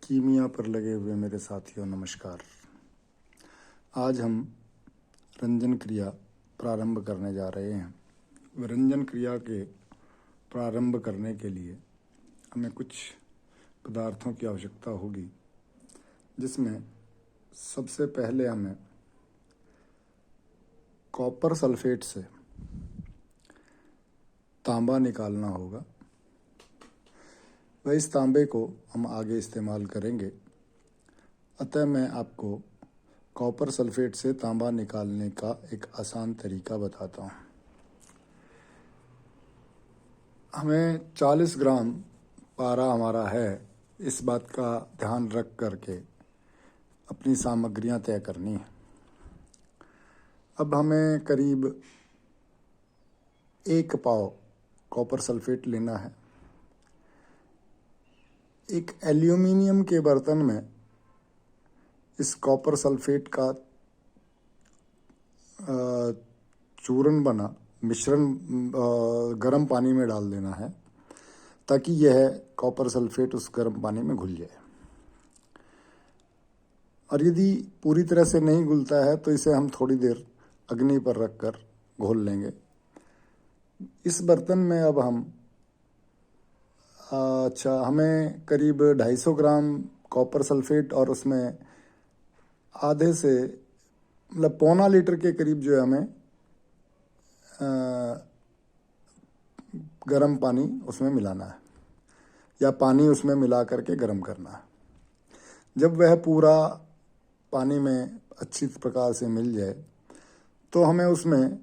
कीमिया पर लगे हुए मेरे साथियों, नमस्कार। आज हम रंजन क्रिया प्रारंभ करने जा रहे हैं। रंजन क्रिया के प्रारंभ करने के लिए हमें कुछ पदार्थों की आवश्यकता होगी, जिसमें सबसे पहले हमें कॉपर सल्फेट से तांबा निकालना होगा। वह इस तांबे को हम आगे इस्तेमाल करेंगे। अतः मैं आपको कॉपर सल्फेट से तांबा निकालने का एक आसान तरीका बताता हूँ। हमें 40 ग्राम पारा हमारा है, इस बात का ध्यान रख करके अपनी सामग्रियाँ तय करनी है। अब हमें करीब 1 पाव कॉपर सल्फेट लेना है। एक एल्यूमिनियम के बर्तन में इस कॉपर सल्फेट का चूर्ण बना मिश्रण गर्म पानी में डाल देना है, ताकि यह कॉपर सल्फेट उस गर्म पानी में घुल जाए। और यदि पूरी तरह से नहीं घुलता है तो इसे हम थोड़ी देर अग्नि पर रखकर घोल लेंगे। इस बर्तन में अब हम हमें करीब 250 ग्राम कॉपर सल्फेट और उसमें आधे से पौना लीटर के करीब जो है हमें गर्म पानी उसमें मिलाना है, या पानी उसमें मिला करके गर्म करना है। जब वह पूरा पानी में अच्छी प्रकार से मिल जाए तो हमें उसमें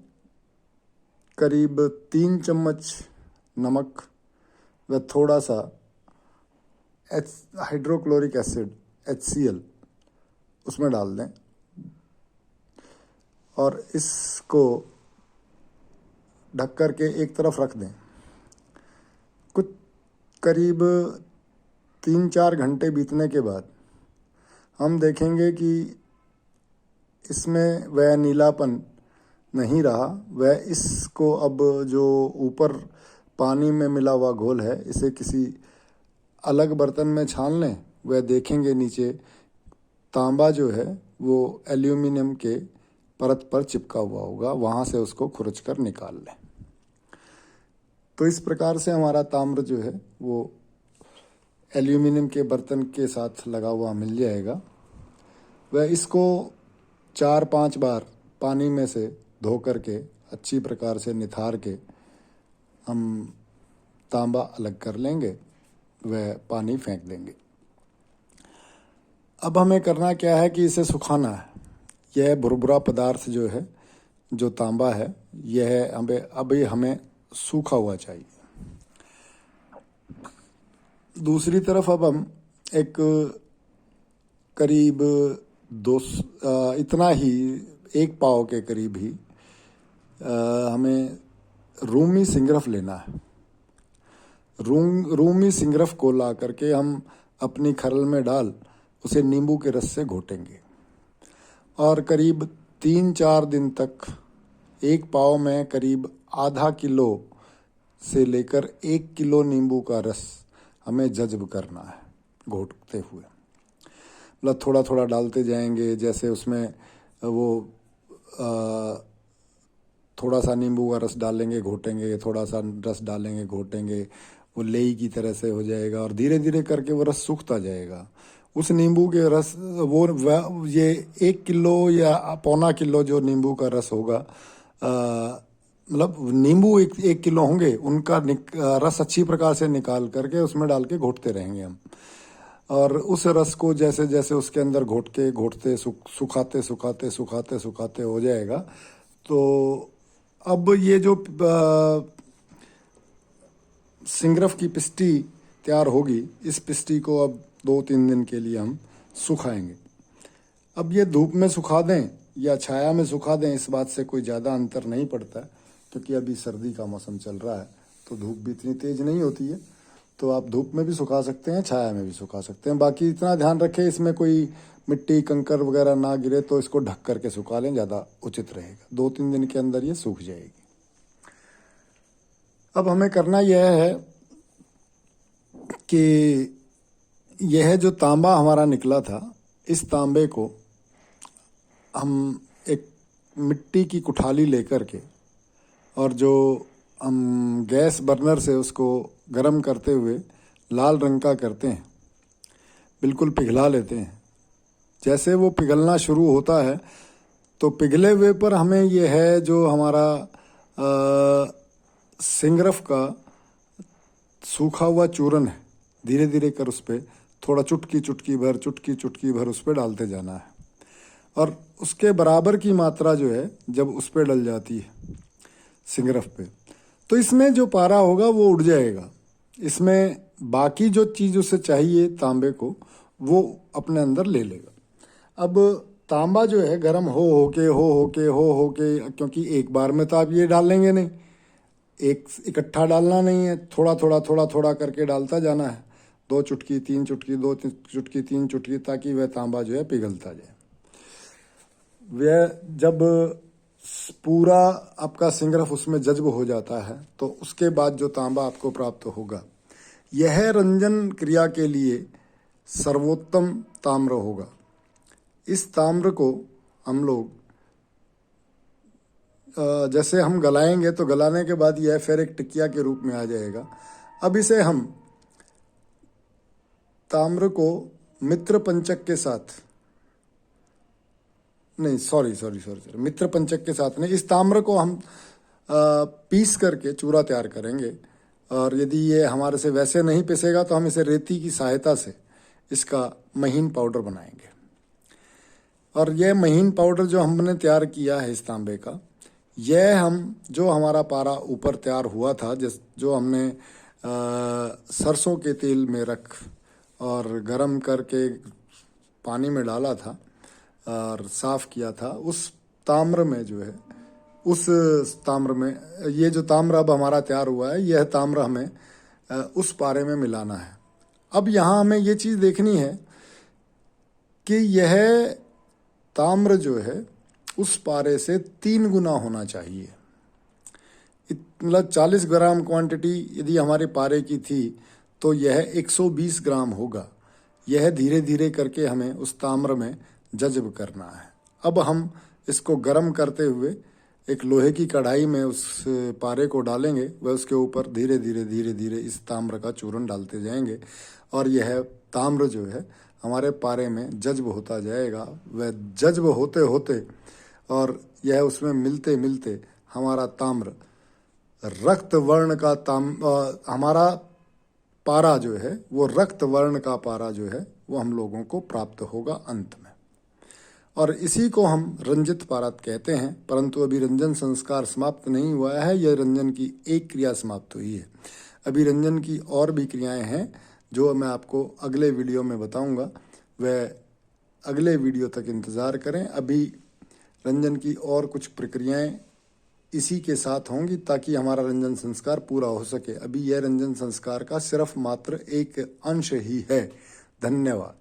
करीब 3 चम्मच नमक व थोड़ा सा हाइड्रोक्लोरिक एसिड HCl उसमें डाल दें और इसको ढक कर के एक तरफ रख दें। कुछ करीब 3-4 घंटे बीतने के बाद हम देखेंगे कि इसमें वह नीलापन नहीं रहा। वह इसको अब जो ऊपर पानी में मिला हुआ घोल है, इसे किसी अलग बर्तन में छान लें। वह देखेंगे नीचे तांबा जो है वो एल्यूमिनियम के परत पर चिपका हुआ होगा, वहाँ से उसको खुरच कर निकाल लें। तो इस प्रकार से हमारा ताम्र जो है वो एल्यूमिनियम के बर्तन के साथ लगा हुआ मिल जाएगा। वह इसको 4-5 बार पानी में से धो करके अच्छी प्रकार से निथार के हम तांबा अलग कर लेंगे, वह पानी फेंक देंगे। अब हमें करना क्या है कि इसे सुखाना है। यह भुरभुरा पदार्थ जो है, जो तांबा है, यह हमें सूखा हुआ चाहिए। दूसरी तरफ अब हम एक करीब इतना ही 1 पाव के करीब ही हमें रूमी सिंगरफ लेना है। रूमी सिंगरफ को ला करके हम अपनी खरल में डाल उसे नींबू के रस से घोटेंगे और करीब 3-4 दिन तक 1 पाव में करीब आधा किलो से लेकर 1 किलो नींबू का रस हमें जज्ब करना है घोटते हुए। मतलब थोड़ा थोड़ा डालते जाएंगे। जैसे उसमें वो थोड़ा सा नींबू का रस डालेंगे, घोटेंगे, थोड़ा सा रस डालेंगे, घोटेंगे, वो लेई की तरह से हो जाएगा और धीरे धीरे करके वो रस सूखता जाएगा। उस नींबू के रस ये 1 किलो या पौना किलो जो नींबू का रस होगा, मतलब नींबू 1 किलो होंगे, उनका रस अच्छी प्रकार से निकाल करके उसमें डाल के घोटते रहेंगे हम। और उस रस को जैसे जैसे उसके अंदर घोटते सुखाते हो जाएगा। तो अब ये जो सिंगरफ की पिस्टी तैयार होगी, इस पिस्टी को अब 2-3 दिन के लिए हम सुखाएंगे। अब ये धूप में सुखा दें या छाया में सुखा दें, इस बात से कोई ज़्यादा अंतर नहीं पड़ता, क्योंकि अभी सर्दी का मौसम चल रहा है तो धूप भी इतनी तेज़ नहीं होती है। तो आप धूप में भी सुखा सकते हैं, छाया में भी सुखा सकते हैं। बाकी इतना ध्यान रखें इसमें कोई मिट्टी कंकर वगैरह ना गिरे, तो इसको ढक करके सुखा लें, ज़्यादा उचित रहेगा। 2-3 दिन के अंदर ये सूख जाएगी। अब हमें करना यह है कि यह जो तांबा हमारा निकला था, इस तांबे को हम एक मिट्टी की कुठाली लेकर के और जो हम गैस बर्नर से उसको गर्म करते हुए लाल रंग का करते हैं, बिल्कुल पिघला लेते हैं। जैसे वो पिघलना शुरू होता है तो पिघले हुए पर हमें ये है जो हमारा सिंगरफ का सूखा हुआ चूरन है, धीरे धीरे कर उस पर थोड़ा चुटकी चुटकी भर उस पर डालते जाना है। और उसके बराबर की मात्रा जो है जब उस पर डल जाती है सिंगरफ पे, तो इसमें जो पारा होगा वो उड़ जाएगा। इसमें बाकी जो चीज़ उसे चाहिए तांबे को वो अपने अंदर ले लेगा। अब तांबा जो है गर्म हो के, क्योंकि एक बार में तो आप ये डालेंगे नहीं, एक इकट्ठा डालना नहीं है, थोड़ा करके डालता जाना है। 2 चुटकी 3 चुटकी, 2 चुटकी 3 चुटकी, ताकि वह तांबा जो है पिघलता जाए। वह जब पूरा आपका सिंगरफ उसमें जज्ब हो जाता है तो उसके बाद जो तांबा आपको प्राप्त होगा, यह रंजन क्रिया के लिए सर्वोत्तम ताम्र होगा। इस ताम्र को हम लोग जैसे हम गलाएंगे तो गलाने के बाद यह फिर एक टिकिया के रूप में आ जाएगा। अब इसे हम ताम्र को मित्र पंचक के साथ नहीं, सॉरी, मित्र पंचक के साथ नहीं, इस ताम्र को हम पीस करके चूरा तैयार करेंगे। और यदि ये हमारे से वैसे नहीं पिसेगा तो हम इसे रेती की सहायता से इसका महीन पाउडर बनाएंगे। और यह महीन पाउडर जो हमने तैयार किया है इस तांबे का, यह हम जो हमारा पारा ऊपर तैयार हुआ था, जो हमने सरसों के तेल में रख और गरम करके पानी में डाला था और साफ़ किया था, उस ताम्र में जो है, उस ताम्र में ये जो ताम्र अब हमारा तैयार हुआ है, यह ताम्र हमें उस पारे में मिलाना है। अब यहाँ हमें ये चीज़ देखनी है कि यह ताम्र जो है उस पारे से 3 गुना होना चाहिए। मतलब 40 ग्राम क्वांटिटी यदि हमारे पारे की थी तो यह 120 ग्राम होगा। यह धीरे धीरे करके हमें उस ताम्र में जज्ब करना है। अब हम इसको गर्म करते हुए एक लोहे की कढ़ाई में उस पारे को डालेंगे, वह उसके ऊपर धीरे धीरे इस ताम्र का चूरन डालते जाएंगे और यह ताम्र जो है हमारे पारे में जज्ब होता जाएगा। वह जज्ब होते होते और यह उसमें मिलते मिलते हमारा ताम्र रक्त वर्ण का हमारा पारा जो है वो रक्त वर्ण का पारा जो है वो हम लोगों को प्राप्त होगा अंत में। और इसी को हम रंजित पारद कहते हैं। परंतु अभी रंजन संस्कार समाप्त नहीं हुआ है, यह रंजन की एक क्रिया समाप्त हुई है। अभी रंजन की और भी क्रियाएं हैं जो मैं आपको अगले वीडियो में बताऊंगा। वह अगले वीडियो तक इंतज़ार करें। अभी रंजन की और कुछ प्रक्रियाएं इसी के साथ होंगी ताकि हमारा रंजन संस्कार पूरा हो सके। अभी यह रंजन संस्कार का सिर्फ मात्र एक अंश ही है। धन्यवाद।